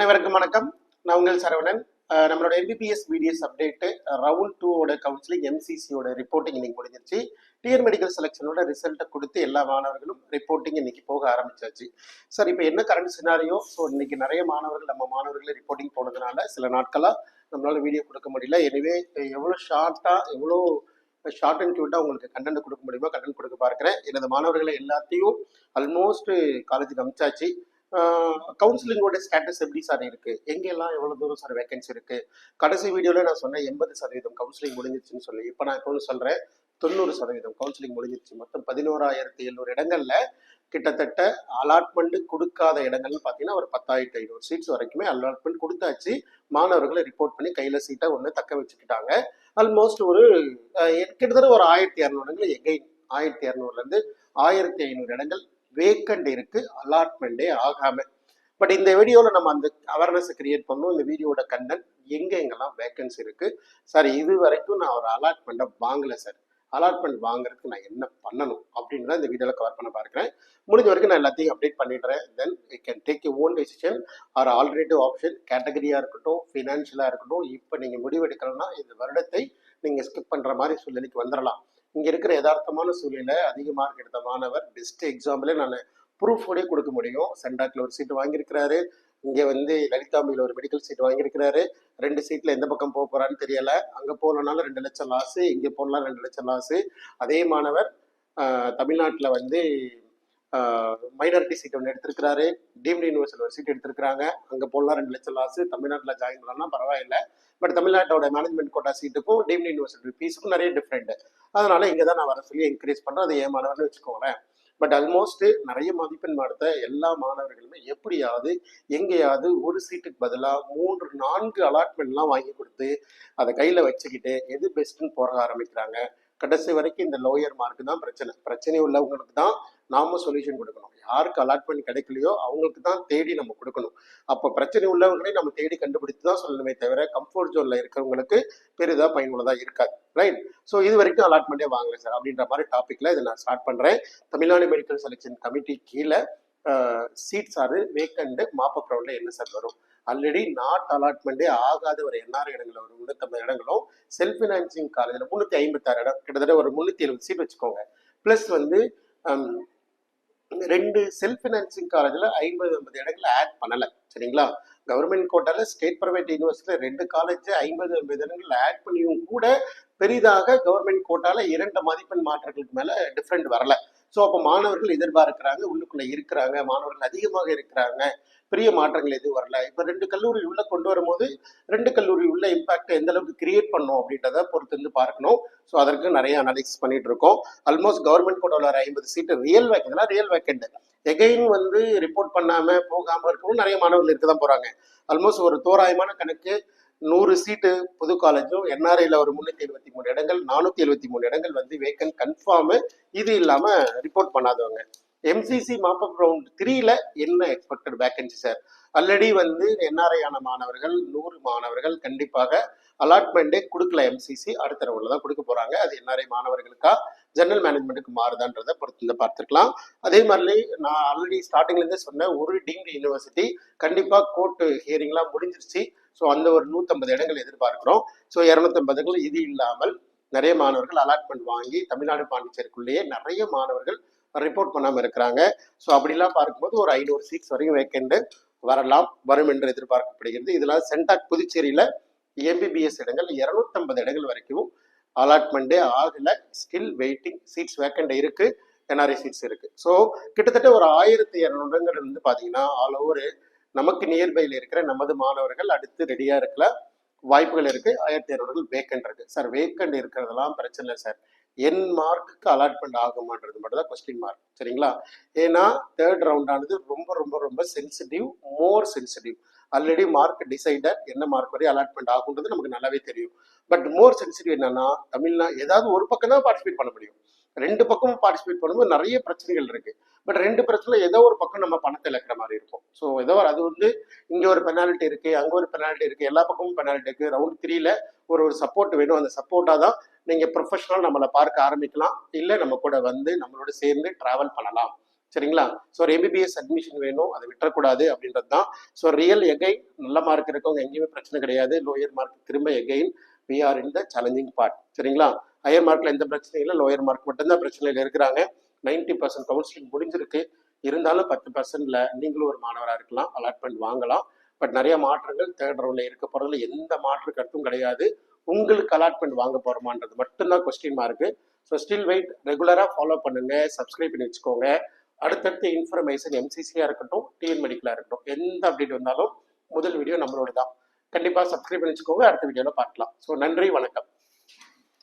அனைவருக்கும் வணக்கம். நான் உங்கள் சரவணன். நம்மளோட MBBS BDS update round 2 counselling எம்சிசியோட ரிப்போர்ட்டிங் இன்னைக்கு முடிஞ்சிருச்சு. டிஎன் மெடிக்கல் செலெக்ஷனோட ரிசல்ட்டை கொடுத்து எல்லா மாணவர்களும் ரிப்போர்ட்டிங் இன்னைக்கு போக ஆரம்பிச்சாச்சு. சார், இப்போ என்ன கரண்ட் சினாரியோ? ஸோ இன்னைக்கு நிறைய மாணவர்கள் நம்ம மாணவர்களே ரிப்போர்ட்டிங் போனதுனால சில நாட்களாக நம்மளால வீடியோ கொடுக்க முடியல. எனவே எவ்வளோ ஷார்ட் அண்ட் க்யூட்டாக உங்களுக்கு கண்டென்ட் கொடுக்க முடியுமோ கண்டென்ட் கொடுக்க பார்க்குறேன். எனது மாணவர்களை எல்லாத்தையும் ஆல்மோஸ்ட் காலேஜுக்கு அமிச்சாச்சு. கவுன்சிலிங்கோட ஸ்டேட்டஸ் எப்படி சார் இருக்கு, எங்கெல்லாம் எவ்வளவு தூரம் சார் வேகன்சி இருக்கு? கடைசி வீடியோல நான் சொன்னேன் 80% கவுன்சிலிங் முடிஞ்சிருச்சுன்னு சொல்லி. இப்போ நான் இப்போ சொல்றேன் 90% கவுன்சிலிங் முடிஞ்சிருச்சு. மொத்தம் 11,700 இடங்கள்ல கிட்டத்தட்ட அலாட்மெண்ட் கொடுக்காத இடங்கள்னு பார்த்தீங்கன்னா ஒரு 10,500 சீட்ஸ் வரைக்குமே அலாட்மெண்ட் கொடுத்தாச்சு. மாணவர்களை ரிப்போர்ட் பண்ணி கையில சீட்டை ஒன்று தக்க வச்சுக்கிட்டாங்க. ஆல்மோஸ்ட் ஒரு கிட்டத்தட்ட ஒரு 1,200 இடங்கள் எகைன் 1,200லேருந்து 1,500 இடங்கள் வேக்கண்ட் இருக்கு, அலாட்மெண்டே ஆகாம. பட் இந்த வீடியோவில் நம்ம அந்த அவேர்னஸ் கிரியேட் பண்ணணும். இந்த வீடியோட கண்டென்ட் எங்கெங்கெல்லாம் வேக்கன்சி இருக்கு சார், இது வரைக்கும் நான் ஒரு அலாட்மெண்ட்டை வாங்கலை சார், அலாட்மெண்ட் வாங்குறதுக்கு நான் என்ன பண்ணணும் அப்படின்றத இந்த வீடியோவில் கவர் பண்ண பார்க்குறேன். முடிஞ்ச வரைக்கும் நான் எல்லாத்தையும் அப்டேட் பண்ணிடுறேன். Then you can take you own decision or alternative option. கேட்டகரியாக இருக்கட்டும், ஃபினான்ஷியலாக இருக்கட்டும். இப்போ நீங்கள் முடிவெடுக்கலன்னா இந்த வருடத்தை நீங்கள் ஸ்கிப் பண்ணுற மாதிரி சூழ்நிலைக்கு வந்துடலாம். இங்கே இருக்கிற யதார்த்தமான சூழ்நிலை அதிக மார்க் எடுத்த மாணவர் பெஸ்ட் எக்ஸாம்பிளே நான் ப்ரூஃபோடே கொடுக்க முடியும். சென்டாக்ல ஒரு சீட்டு வாங்கியிருக்கிறாரு, இங்கே லலிதாம்பியில் ஒரு மெடிக்கல் சீட் வாங்கியிருக்கிறாரு. 2 சீட்டில் எந்த பக்கம் போக போகிறான்னு தெரியலை. அங்கே போகலனாலும் 2 லட்சம் லாஸு, இங்கே போகலாம் 2 லட்சம் லாஸு. அதே மாணவர் தமிழ்நாட்டில் மைனாரிட்டி சீட் ஒன்று எடுத்திருக்கிறாரு, டீம்டு யூனிவர்சிட்டி ஒரு சீட் எடுத்திருக்கிறாங்க. அங்கே போகலாம் 2 லட்சம் லாஸு. தமிழ்நாட்டில் ஜாயின் பண்ணலாம் பரவாயில்லை. பட் தமிழ்நாட்டோட மேனேஜ்மெண்ட் கோட்டா சீட்டுக்கும் டீம்டு யூனிவர்சிட்டி ஃபீஸுக்கும் நிறைய டிஃப்ரெண்ட். அதனால இங்கே தான் நான் வர சொல்லி என்கரேஜ் பண்ணுறேன். அது ஏன் மாணவர்னு வச்சுக்கோங்களேன். பட் ஆல்மோஸ்ட் நிறைய மதிப்பெண் எடுத்த எல்லா மாணவர்களுமே எப்படியாவது எங்கேயாவது ஒரு சீட்டுக்கு பதிலாக 3-4 அலாட்மெண்ட்லாம் வாங்கி கொடுத்து அதை கையில் வச்சுக்கிட்டு எது பெஸ்ட்டுன்னு போக ஆரம்பிக்கிறாங்க. கடைசி வரைக்கும் இந்த லோயர் மார்க் தான் பிரச்சனை உள்ளவங்களுக்கு தான் நாம சொல்யூஷன் கொடுக்கணும். யாருக்கு அலாட்மெண்ட் கிடைக்கலையோ அவங்களுக்கு தான் தேடி நம்ம கொடுக்கணும். அப்போ பிரச்சனை உள்ளவங்களே நம்ம தேடி கண்டுபிடித்து தான் சொல்லணுமே தவிர கம்ஃபர்ட் ஜோன்ல இருக்கிறவங்களுக்கு பெரிதாக பயனுள்ளதாக இருக்காது. ரைட்? ஸோ இது வரைக்கும் அலாட்மெண்ட்டே வாங்கலை சார் அப்படின்ற மாதிரி டாபிக்ல இதை நான் ஸ்டார்ட் பண்றேன். தமிழ்நாடு மெடிக்கல் செலெக்ஷன் கமிட்டி கீழே சீட்ஸ் ஆறு வேக்கண்ட் மாப்பப் ரவுண்ட்ல என்ன சார் வரும்? ஆல்ரெடி நாட் அலாட்மெண்ட்டே ஆகாத ஒரு என்ஆர் இடங்கள் ஒரு 350 இடங்களும், செல்ஃப் ஃபினான்சிங் காலேஜில் 356 இடம், கிட்டத்தட்ட ஒரு 370 சீட் வச்சுக்கோங்க. பிளஸ் 2 செல்ஃப் ஃபினான்சிங் காலேஜில் 50-50 இடங்களை ஆட் பண்ணலை. சரிங்களா? கவர்மெண்ட் கோட்டால ஸ்டேட் பிரைவேட் யூனிவர்சிட்டியில் 2 காலேஜ் 50-50 இடங்கள் ஆட் பண்ணியும் கூட பெரிதாக கவர்மெண்ட் கோட்டால 2 மதிப்பெண் மாற்றங்களுக்கு மேல டிஃப்ரெண்ட் வரல. ஸோ அப்போ மாணவர்கள் எதிர்பார்க்கிறாங்க, உள்ளுக்குள்ள இருக்கிறாங்க, மாணவர்கள் அதிகமாக இருக்கிறாங்க, பெரிய மாற்றங்கள் எதுவும் வரல. இப்போ 2 கல்லூரி உள்ள கொண்டு வரும்போது 2 கல்லூரி உள்ள இம்பாக்ட் எந்த அளவுக்கு கிரியேட் பண்ணும் அப்படின்றத பொறுத்து பார்க்கணும். ஸோ அதற்கு நிறைய அனாலிசிஸ் பண்ணிட்டு இருக்கோம். ஆல்மோஸ்ட் கவர்மெண்ட் கோட்டால 50 சீட்டு ரியல் வேக்கண்ட் எகைன் ரிப்போர்ட் பண்ணாம போகாம இருக்கணும். நிறைய மாணவர்கள் இருக்க தான் போறாங்க. ஆல்மோஸ்ட் ஒரு தோராயமான கணக்கு 100 சீட்டு புது காலேஜும், என்ஆர்ஐல ஒரு 373 இடங்கள், 473 இடங்கள் வேக்கன்ட் கன்ஃபார்ம். இது இல்லாம ரிப்போர்ட் பண்ணாதவங்க. எம்சிசி மாப்பப் ரவுண்ட் 3ல என்ன expected vacancy sir? Already NRI ஆன மாணவர்கள் 100 மாணவர்கள் கண்டிப்பாக அலாட்மெண்டே கொடுக்கல. எம்சிசி அடுத்த ரவுண்ட்ல தான் கொடுக்க போறாங்க. அது என்ஆர்ஐ மாணவர்களுக்கா ஜெனரல் மேனேஜ்மெண்ட்டுக்கு மாறுதான்றதை பொறுத்து பார்த்துக்கலாம். அதே மாதிரி நான் ஆல்ரெடி ஸ்டார்டிங்ல இருந்தே சொன்னேன், ஒரு டீம்டு யூனிவர்சிட்டி கண்டிப்பா கோர்ட் ஹியரிங்லாம் முடிஞ்சிருச்சு. ஸோ அந்த ஒரு 150 இடங்கள் எதிர்பார்க்கிறோம். ஸோ 250 இடங்கள். இது இல்லாமல் நிறைய மாணவர்கள் அலாட்மெண்ட் வாங்கி தமிழ்நாடு பாண்டிச்சேரிக்குள்ளேயே நிறைய மாணவர்கள் ரிப்போர்ட் பண்ணாமல் இருக்கிறாங்க. ஸோ அப்படிலாம் பார்க்கும்போது ஒரு 500 சீட்ஸ் வரைக்கும் வேக்கண்ட் வரும் என்று எதிர்பார்க்கப்படுகிறது. இதெல்லாம் சென்டாக் புதுச்சேரியில எம்பிபிஎஸ் இடங்கள் 250 இடங்கள் வரைக்கும் அலாட்மெண்டே ஆகல. ஸ்டில் வெயிட்டிங் சீட்ஸ் வேக்கண்ட் இருக்கு, என்ஆர்ஐ சீட்ஸ் இருக்கு. ஸோ கிட்டத்தட்ட ஒரு 1,200 இடங்கள் பார்த்தீங்கன்னா ஆல் ஓவர் நமக்கு நியர்பைல இருக்கிற நமது மாணவர்கள் அடுத்து ரெடியா இருக்கல வாய்ப்புகள் இருக்கு. 1,200 வேக்கண்ட் இருக்கு சார். வேக்கண்ட் இருக்கிறதெல்லாம் பிரச்சனை இல்லை சார். என் மார்க்குக்கு அலாட்மெண்ட் ஆகுமான்றது மட்டும் தான் கொஸ்டின் மார்க். சரிங்களா? ஏன்னா 3rd ரவுண்டானது ரொம்ப ரொம்ப ரொம்ப சென்சிட்டிவ், மோர் சென்சிட்டிவ். ஆல்ரெடி மார்க் டிசைடர் என்ன மார்க் வரை அலாட்மெண்ட் ஆகுன்றது நமக்கு நல்லாவே தெரியும். பட் மோர் சென்சிட்டிவ் என்னன்னா, தமிழ்நாடு ஏதாவது ஒரு பக்கம் தான் பார்ட்டிசிபேட் பண்ண முடியும். 2 பக்கமும் பார்ட்டிசிபேட் பண்ணும்போது நிறைய பிரச்சனைகள் இருக்கு. பட் 2 பிரச்சனை ஏதோ ஒரு பக்கம் நம்ம பணத்தை இழக்கிற மாதிரி இருக்கும். ஸோ ஏதோ அது இங்க ஒரு பெனால்ட்டி இருக்கு, அங்க ஒரு பெனால்ட்டி இருக்கு, எல்லா பக்கமும் பெனால்ட்டி இருக்கு. ரவுண்ட் 3ல ஒரு சப்போர்ட் வேணும். அந்த சப்போர்ட்டா தான் நீங்க ப்ரொஃபஷனல் நம்மளை பார்க்க ஆரம்பிக்கலாம். இல்லை நம்ம கூட நம்மளோட சேர்ந்து டிராவல் பண்ணலாம். சரிங்களா? ஸோ ஒரு எம்பிபிஎஸ் அட்மிஷன் வேணும், அதை விட்டுறக்கூடாது அப்படின்றது தான். ஸோ ரியல் எகைன் நல்ல மார்க் இருக்கவங்க எங்கேயுமே பிரச்சனை கிடையாது. லோயர் மார்க் திரும்ப again we are in the challenging part. சரிங்களா? ஹையர் மார்க்ல எந்த பிரச்சனையும் இல்லை, லோயர் மார்க் மட்டும்தான் பிரச்சனையில் இருக்கிறாங்க. 90% கவுன்சிலிங் முடிஞ்சிருக்கு. இருந்தாலும் 10%ல நீங்களும் ஒரு மாணவராக இருக்கலாம், அலாட்மெண்ட் வாங்கலாம். பட் நிறைய மாற்றங்கள் தேர்ட் ரவுண்ட்ல இருக்க போறதுல எந்த மாற்று கருத்தும் கிடையாது. உங்களுக்கு அலாட்மெண்ட் வாங்க போறோமான்றது மட்டும்தான் question mark. So still wait, ரெகுலராக ஃபாலோ பண்ணுங்க, சப்ஸ்கிரைப் பண்ணி வச்சுக்கோங்க. அடுத்தடுத்த இன்ஃபர்மேஷன் எம்சிசியாக இருக்கட்டும், டிஎன் மெடிக்கலாக இருக்கட்டும், எந்த அப்டேட் வந்தாலும் முதல் வீடியோ நம்மளோட தான். கண்டிப்பாக சப்ஸ்கிரைப் பண்ணி வச்சுக்கோங்க. அடுத்த வீடியோவில் பார்க்கலாம். ஸோ நன்றி, வணக்கம்.